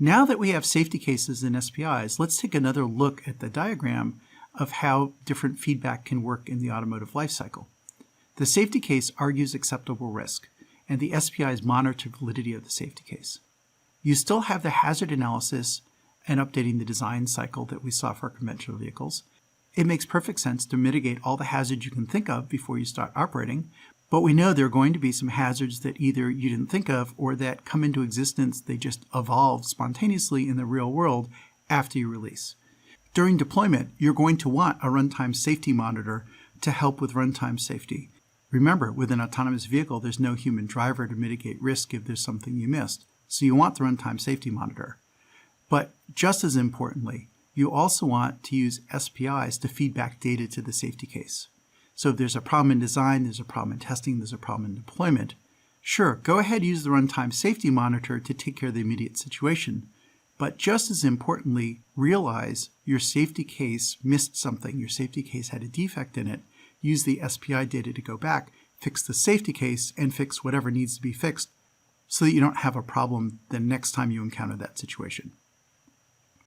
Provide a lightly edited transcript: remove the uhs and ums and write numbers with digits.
Now that we have safety cases and SPIs, let's take another look at the diagram of how different feedback can work in the automotive life cycle. The safety case argues acceptable risk, and the SPIs monitor validity of the safety case. You still have the hazard analysis and updating the design cycle that we saw for conventional vehicles. It makes perfect sense to mitigate all the hazards you can think of before you start operating, but we know there are going to be some hazards that either you didn't think of or that come into existence, they just evolve spontaneously in the real world after you release. During deployment, you're going to want a runtime safety monitor to help with runtime safety. Remember, with an autonomous vehicle, there's no human driver to mitigate risk if there's something you missed, so you want the runtime safety monitor. But just as importantly, you also want to use SPIs to feed back data to the safety case. So if there's a problem in design, there's a problem in testing, there's a problem in deployment, sure, go ahead and use the runtime safety monitor to take care of the immediate situation. But just as importantly, realize your safety case missed something, your safety case had a defect in it, use the SPI data to go back, fix the safety case, and fix whatever needs to be fixed so that you don't have a problem the next time you encounter that situation.